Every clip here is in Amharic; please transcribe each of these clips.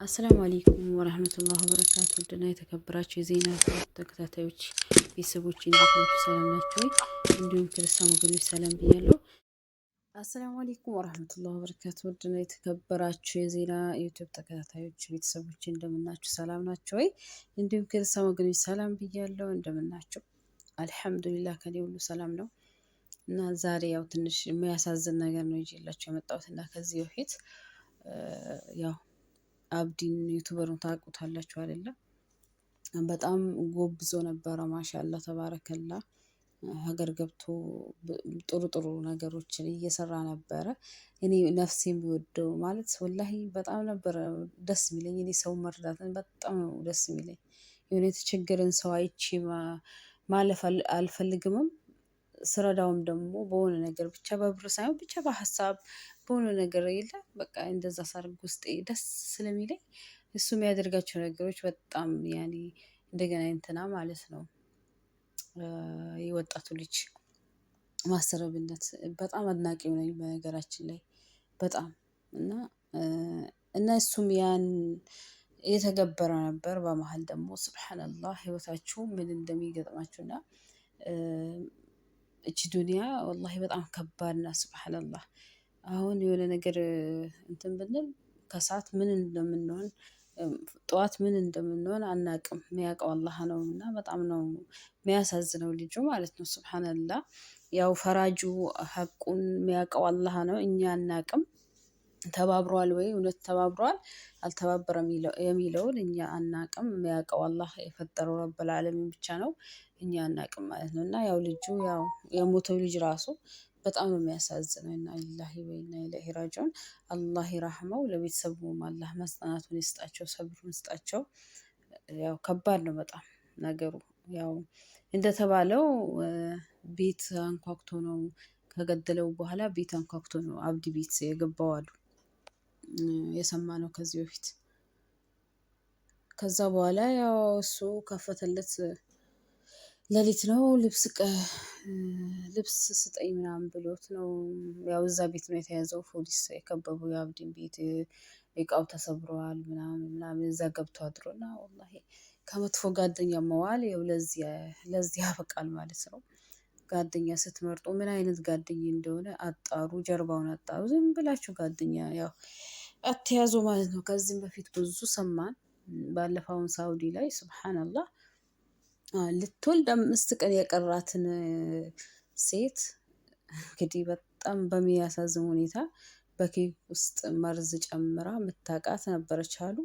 አሰላሙ አለይኩም ወራህመቱላሂ ወበረካቱ። ውድና የተከበራችሁ የዜና ተከታታዮች ቤተሰቦች እንዴት ናችሁ? ሰላም ናችሁ ወይ? እንዲሁም ክርስቲያን ወገኖች ሰላም ብያለሁ። አሰላሙ አለይኩም ወራህመቱላሂ ወበረካቱ። ውድና የተከበራችሁ የዜና ዩቲዩብ ተከታታዮች ቤተሰቦች እንደምናችሁ ሰላም ናችሁ ወይ? እንዲሁም ክርስቲያን ወገኖች ሰላም ብያለሁ። እንደምናችሁ አልሐምዱሊላህ ከኔ ሁሉ ሰላም ነው። እና ዛሬ ያው ትንሽ የሚያሳዝን ነገር ነው ይዤላችሁ የመጣሁት እና ከዚህ በፊት ያው አብዲን ዩቱበሩን ታውቁታላችሁ አይደለም? በጣም ጎብዞ ነበረ። ማሻአላ ተባረከላ ሀገር ገብቶ ጥሩ ጥሩ ነገሮችን እየሰራ ነበረ። እኔ ነፍሴን ቢወደው ማለት ወላሂ በጣም ነበረ ደስ የሚለኝ። እኔ ሰው መርዳትን በጣም ነው ደስ የሚለኝ። የሆነ የተቸገረን ሰው አይቼ ማለፍ አልፈልግምም። ስረዳውም ደግሞ በሆነ ነገር ብቻ በብር ሳይሆን ብቻ በሀሳብ በሆነ ነገር የለ በቃ እንደዛ ሳርግ ውስጤ ደስ ስለሚለኝ እሱ የሚያደርጋቸው ነገሮች በጣም ያኔ እንደገና እንትና ማለት ነው። የወጣቱ ልጅ ማሰረብነት በጣም አድናቂው ነኝ በነገራችን ላይ በጣም እና እሱም ያን የተገበረ ነበር። በመሃል ደግሞ ሱብሃንአላህ ህይወታችሁ ምን እንደሚገጥማችሁና እቺ ዱንያ ወላሂ በጣም ከባድና ሱብሃንአላህ አሁን የሆነ ነገር እንትን ብንል ከሰዓት ምን እንደምንሆን ጠዋት ምን እንደምንሆን አናቅም። የሚያውቀው አላህ ነው እና በጣም ነው የሚያሳዝነው ልጁ ማለት ነው። ሱብሃንአላህ ያው ፈራጁ ሀቁን የሚያውቀው አላህ ነው፣ እኛ አናቅም። ተባብሯል ወይ እውነት ተባብሯል አልተባበረም የሚለውን እኛ አናቅም። የሚያውቀው አላህ የፈጠረው ረብል ዓለሚን ብቻ ነው፣ እኛ አናቅም ማለት ነው። እና ያው ልጁ ያው የሞተው ልጅ ራሱ በጣም ነው የሚያሳዝነው። እና ሊላሂ ወኢና ኢለይሂ ራጂዑን። አላህ ይራህመው፣ ለቤተሰቡም አላህ መጽናናቱን ይስጣቸው፣ ሰብሩን ይስጣቸው። ያው ከባድ ነው በጣም ነገሩ። ያው እንደተባለው ቤት አንኳኩቶ ነው ከገደለው በኋላ ቤት አንኳኩቶ ነው አብዲ ቤት የገባው አሉ የሰማነው ከዚህ በፊት። ከዛ በኋላ ያው እሱ ከፈተለት። ሌሊት ነው ልብስ ስጠኝ ምናምን ብሎት ነው። ያው እዛ ቤት ነው የተያዘው። ፖሊስ የከበበው የአብዲን ቤት እቃው ተሰብረዋል ምናምን እዛ ገብቶ አድሮና ወላሂ ከመጥፎ ጓደኛ መዋል ያው ለዚህ ያበቃል ማለት ነው። ጓደኛ ስትመርጡ ምን አይነት ጓደኛ እንደሆነ አጣሩ፣ ጀርባውን አጣሩ። ዝም ብላችሁ ጓደኛ ያው አትያዙ ማለት ነው። ከዚህም በፊት ብዙ ሰማን። ባለፈውን ሳውዲ ላይ ሱብሃንአላህ ልትወልድ 5 ቀን የቀራትን ሴት እንግዲህ በጣም በሚያሳዝን ሁኔታ በኬክ ውስጥ መርዝ ጨምራ ምታውቃት ነበረች አሉ።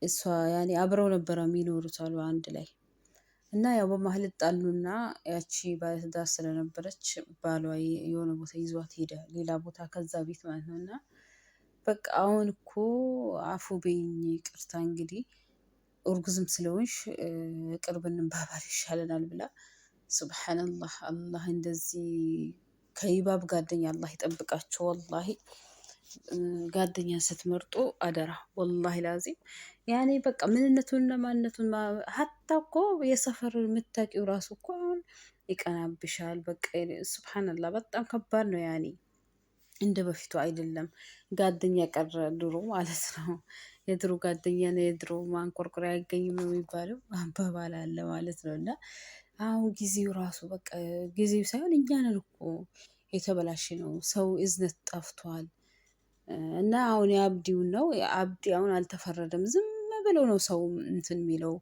እሷ ያኔ አብረው ነበረ የሚኖሩት አሉ አንድ ላይ። እና ያው በመሀል ጣሉና ያቺ ባለትዳር ስለነበረች ባሏ የሆነ ቦታ ይዟት ሄደ፣ ሌላ ቦታ ከዛ ቤት ማለት ነው። እና በቃ አሁን እኮ አፉ በይኝ ይቅርታ እንግዲህ እርጉዝም ስለሆንሽ ቅርብ እንባባል ይሻለናል ብላ ሱብሃንአላህ። አላህ እንደዚህ ከይባብ ጓደኛ አላህ ይጠብቃቸው። ወላሂ ጓደኛ ስትመርጡ አደራ ወላሂ ላዚም ያኔ በቃ ምንነቱንና ማንነቱን ሀታ እኮ የሰፈር የምታውቂው ራሱ እኮ አሁን ይቀናብሻል። በቃ ሱብሃንአላህ በጣም ከባድ ነው። ያኔ እንደ በፊቱ አይደለም። ጓደኛ ቀረ ድሮ ማለት ነው። የድሮ ጓደኛ ነው የድሮ ማንቆርቆሪያ አይገኝም የሚባለው አባባል አለ ማለት ነው። እና አሁን ጊዜው ራሱ በቃ ጊዜው ሳይሆን እኛ ነን እኮ የተበላሽ ነው። ሰው እዝነት ጠፍቷል። እና አሁን የአብዲውን ነው አብዲ አሁን አልተፈረደም። ዝም ብሎ ነው ሰው እንትን የሚለው።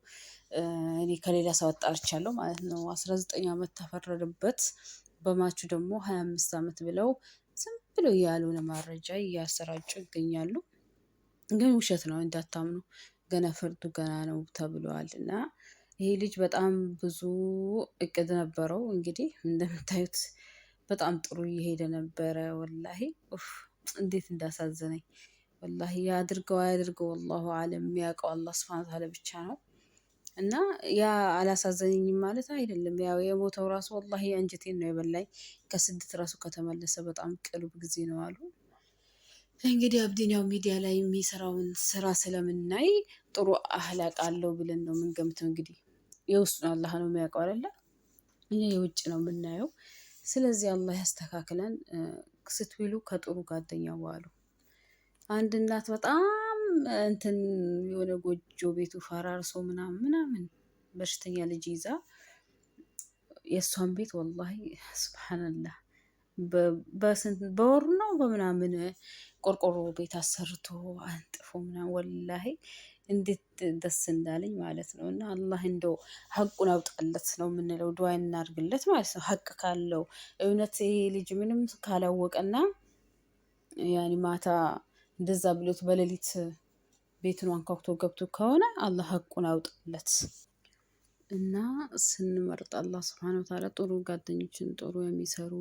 እኔ ከሌላ ሰው አጣርቻለሁ ማለት ነው። 19 ዓመት ተፈረደበት። በማቹ ደግሞ 25 ዓመት ብለው ዝም ብሎ ያልሆነ መረጃ እያሰራጩ ይገኛሉ። ግን ውሸት ነው እንዳታምኑ። ገና ፍርዱ ገና ነው ተብሏል። እና ይሄ ልጅ በጣም ብዙ እቅድ ነበረው። እንግዲህ እንደምታዩት በጣም ጥሩ እየሄደ ነበረ። ወላሂ እንዴት እንዳሳዘነኝ ወላሂ። ያድርገው አያድርገው ወላሁ አለም፣ የሚያውቀው አላህ ሱብሃነሁ ወተዓላ ብቻ ነው። እና ያ አላሳዘነኝም ማለት አይደለም። ያው የሞተው ራሱ ወላሂ አንጀቴን ነው የበላኝ። ከስደት ራሱ ከተመለሰ በጣም ቅርብ ጊዜ ነው አሉ። እንግዲህ አብዲኛው ሚዲያ ላይ የሚሰራውን ስራ ስለምናይ ጥሩ አህላቅ አለው ብለን ነው የምንገምተው። እንግዲህ የውስጡን አላህ ነው የሚያውቀው አይደለ? እኛ የውጭ ነው የምናየው። ስለዚህ አላህ ያስተካክለን። ስትውሉ ከጥሩ ጓደኛ ዋሉ። አንድ እናት በጣም እንትን የሆነ ጎጆ ቤቱ ፈራርሶ ምናምን ምናምን በሽተኛ ልጅ ይዛ የእሷን ቤት ወላሂ ሱብሃነላህ በስንት በወር ነው በምናምን ቆርቆሮ ቤት አሰርቶ አንጥፎ ምናምን ወላሂ እንዴት ደስ እንዳለኝ ማለት ነው። እና አላህ እንደው ሀቁን አውጣለት ነው የምንለው፣ ዱዓ እናድርግለት ማለት ነው። ሀቅ ካለው እውነት ይሄ ልጅ ምንም ካላወቀና ያኔ ማታ እንደዛ ብሎት በሌሊት ቤቱን አንኳኩቶ ገብቶ ከሆነ አላህ ሀቁን አውጣለት። እና ስንመርጥ አላህ ስብሐነ ወተዓላ ጥሩ ጓደኞችን ጥሩ የሚሰሩ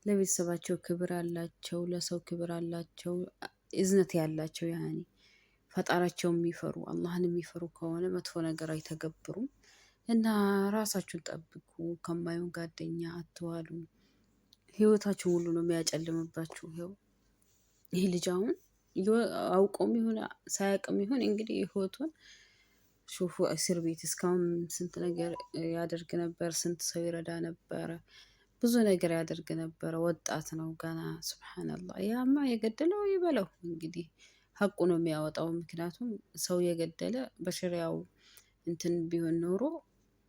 ለቤተሰባቸው ክብር አላቸው፣ ለሰው ክብር አላቸው፣ እዝነት ያላቸው ያኔ ፈጣሪያቸው የሚፈሩ አላህን የሚፈሩ ከሆነ መጥፎ ነገር አይተገብሩም። እና ራሳችሁን ጠብቁ፣ ከማይሆን ጓደኛ አትዋሉ። ህይወታችሁን ሁሉ ነው የሚያጨልምባችሁ። ይኸው ይህ ልጅ አሁን አውቆም ይሁን ሳያውቅም ይሁን እንግዲህ ህይወቱን ሹፉ እስር ቤት እስካሁን ስንት ነገር ያደርግ ነበር፣ ስንት ሰው ይረዳ ነበረ፣ ብዙ ነገር ያደርግ ነበረ። ወጣት ነው ገና። ሱብሃነላህ። ያማ የገደለው ይበለው እንግዲህ ሀቁ ነው የሚያወጣው። ምክንያቱም ሰው የገደለ በሸሪያው እንትን ቢሆን ኖሮ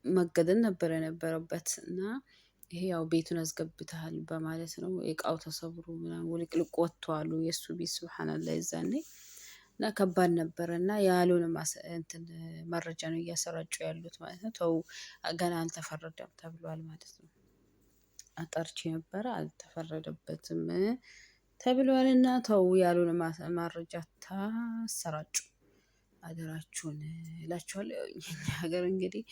መገደል ነበር የነበረበት። እና ይሄ ያው ቤቱን አስገብተሃል በማለት ነው። እቃው ተሰብሮ ምናምን ውልቅልቅ ወጥቷሉ የእሱ ቤት ሱብሃነላህ የዛኔ። እና ከባድ ነበረ። እና ያልሆነ እንትን መረጃ ነው እያሰራጩ ያሉት ማለት ነው። ተው ገና አልተፈረደም ተብሏል ማለት ነው። አጣርቼ ነበረ አልተፈረደበትም ተብሏልና ተው ያልሆነ መረጃ ታሰራጩ አደራችሁን እላችኋለሁ። የኛ ሀገር እንግዲህ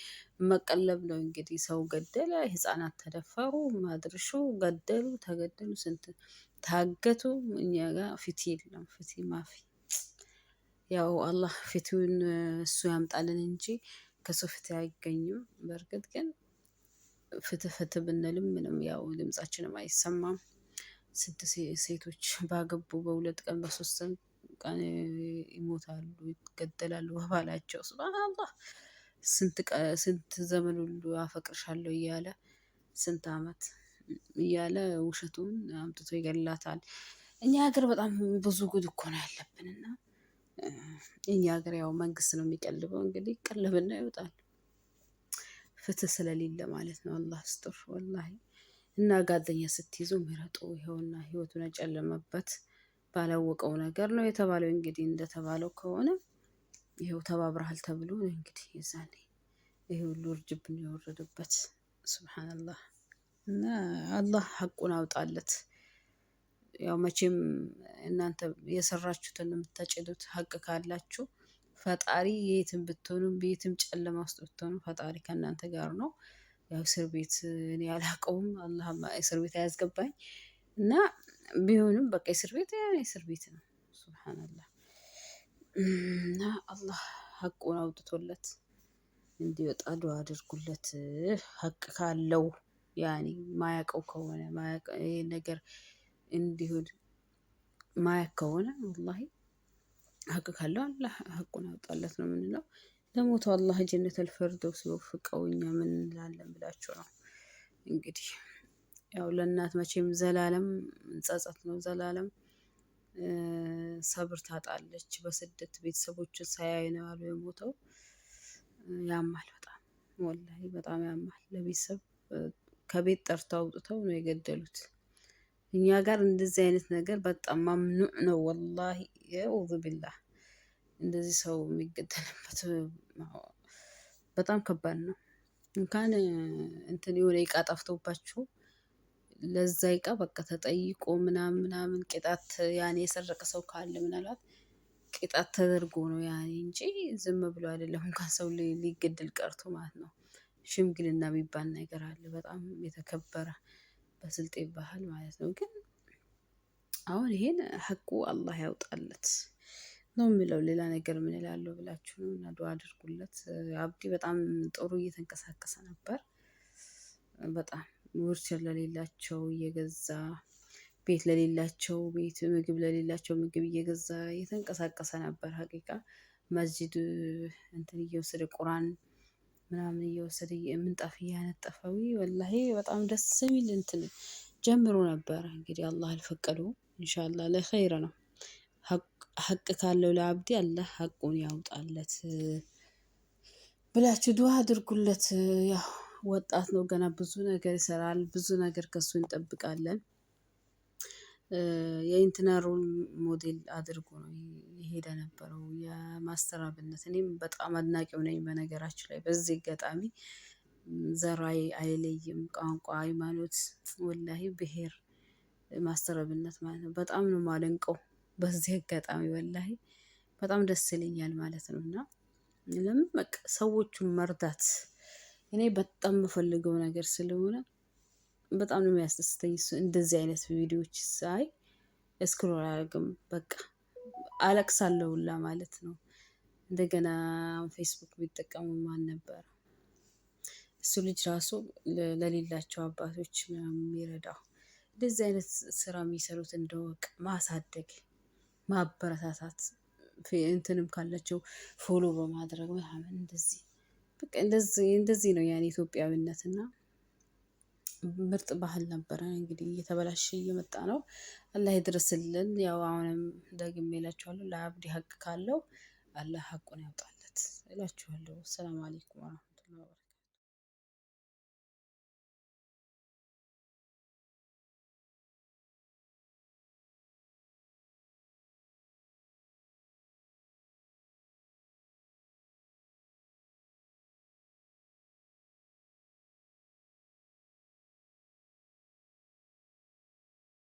መቀለብ ነው እንግዲህ። ሰው ገደለ፣ ህፃናት ተደፈሩ፣ ማድረሹ ገደሉ፣ ተገደሉ፣ ስንት ታገቱ። እኛ ጋር ፍትህ የለም፣ ፍትህ ማፊ። ያው አላህ ፍትሁን እሱ ያምጣልን እንጂ ከሰው ፍትህ አይገኝም። በእርግጥ ግን ፍትህ ፍትህ ብንልም ምንም ያው ድምጻችንም አይሰማም። ስንት ሴቶች ባገቡ በሁለት ቀን በሶስት ቀን ይሞታሉ፣ ይገደላሉ በባላቸው። ሱብሃነላህ። ስንት ዘመን ሁሉ አፈቅርሻለሁ እያለ ስንት አመት እያለ ውሸቱን አምጥቶ ይገላታል። እኛ ሀገር በጣም ብዙ ጉድ እኮ ነው ያለብን። እና እኛ ሀገር ያው መንግስት ነው የሚቀልበው እንግዲህ ይቀልብና ይወጣል። ፍትህ ስለሌለ ማለት ነው። አላህ ስጥር ወላሂ። እና ጓደኛ ስትይዙ ምረጡ። ይኸውና ህይወቱን የጨለመበት ባላወቀው ነገር ነው የተባለው። እንግዲህ እንደተባለው ከሆነ ይኸው ተባብረሃል ተብሎ ነው እንግዲህ የዛኔ ይሄ ሁሉ እርጅብን የወረደበት። ሱብሃነላህ። እና አላህ ሀቁን አውጣለት። ያው መቼም እናንተ የሰራችሁትን የምታጭዱት ሀቅ ካላችሁ ፈጣሪ የትም ብትሆኑ ቤትም ጨለማ ውስጥ ብትሆኑ ፈጣሪ ከእናንተ ጋር ነው። ያው እስር ቤት እኔ አላውቀውም፣ አላህ እስር ቤት አያስገባኝ። እና ቢሆንም በቃ እስር ቤት እስር ቤት ነው። ሱብሃነላህ። እና አላህ ሀቁን አውጥቶለት እንዲወጣ ዱዓ አድርጉለት። ሀቅ ካለው ያኔ ማያውቀው ከሆነ ይሄ ነገር እንዲሁን ማያውቅ ከሆነ ወላሂ ሀቅ ካለው አላህ ሀቁን አውጣለት ነው የምንለው። ለሞተው አላህ ጀነተል ፊርደውስ ሲወፍቀው እኛ ምን እንላለን ብላችሁ ነው እንግዲህ። ያው ለእናት መቼም ዘላለም ጸጸት ነው፣ ዘላለም ሰብር ታጣለች። በስደት ቤተሰቦችን ሳያይ ነው ያሉ የሞተው። ያማል በጣም ወላሂ በጣም ያማል። ለቤተሰብ ከቤት ጠርተው አውጥተው ነው የገደሉት። እኛ ጋር እንደዚህ አይነት ነገር በጣም ማምኑዕ ነው ወላሂ። የኡዙ ቢላህ እንደዚህ ሰው የሚገደልበት በጣም ከባድ ነው። እንኳን እንትን የሆነ እቃ ጠፍቶባችሁ ለዛ እቃ በቃ ተጠይቆ ምናምን ምናምን ቅጣት ያኔ የሰረቀ ሰው ካለ ምናልባት ቅጣት ተደርጎ ነው ያኔ እንጂ ዝም ብሎ አይደለም። እንኳን ሰው ሊገደል ቀርቶ ማለት ነው። ሽምግልና የሚባል ነገር አለ፣ በጣም የተከበረ በስልጤ ባህል ማለት ነው። ግን አሁን ይሄን ሀቁ አላህ ያውጣለት ነው የምለው። ሌላ ነገር ምን እላለሁ ብላችሁ ነው። እና ዱዓ አድርጉለት። አብዲ በጣም ጥሩ እየተንቀሳቀሰ ነበር። በጣም ዊልቸር ለሌላቸው እየገዛ፣ ቤት ለሌላቸው ቤት፣ ምግብ ለሌላቸው ምግብ እየገዛ እየተንቀሳቀሰ ነበር። ሀቂቃ መስጂድ እንትን እየወሰደ ቁርአን ምናምን እየወሰደ ምንጣፍ እያነጠፈው ወላሂ በጣም ደስ የሚል እንትን ጀምሮ ነበር። እንግዲህ አላህ አልፈቀደውም። ኢንሻአላህ ለኸይር ነው። ሀቅ ካለው ለአብዲ አላህ ሀቁን ያውጣለት ብላችሁ ዱዓ አድርጉለት። ያው ወጣት ነው ገና ብዙ ነገር ይሰራል። ብዙ ነገር ከሱ እንጠብቃለን። የኢንትና ሮል ሞዴል አድርጎ ነው የሄደ ነበረው የማስተር አብነት። እኔም በጣም አድናቂው ነኝ። በነገራችን ላይ በዚህ አጋጣሚ ዘር አይለይም፣ ቋንቋ፣ ሃይማኖት፣ ወላሂ ብሄር ማስተር አብነት ማለት ነው። በጣም ነው የማደንቀው። በዚህ አጋጣሚ ወላሂ በጣም ደስ ይለኛል ማለት ነው። እና ለምን በቃ ሰዎቹን መርዳት እኔ በጣም የምፈልገው ነገር ስለሆነ በጣም ነው የሚያስደስተኝ። እንደዚህ አይነት ቪዲዮዎች ሳይ ስክሮል አያደርግም በቃ አለቅሳለሁ ሁላ ማለት ነው። እንደገና ፌስቡክ ቢጠቀሙ ማን ነበር እሱ ልጅ ራሱ ለሌላቸው አባቶች ምናምን የሚረዳው። እንደዚህ አይነት ስራ የሚሰሩት እንደወቅ ማሳደግ፣ ማበረታታት እንትንም ካላቸው ፎሎ በማድረግ ምናምን እንደዚህ በቃ እንደዚህ ነው ያኔ ኢትዮጵያዊነት። እና ምርጥ ባህል ነበረ። እንግዲህ እየተበላሸ እየመጣ ነው። አላህ ይድረስልን። ያው አሁንም ደግሜ እላችኋለሁ ለአብዲ ሀቅ ካለው አላህ ሀቁን ያውጣለት እላችኋለሁ። ሰላም አለይኩም ወራህመቱላሂ ወበረካቱ።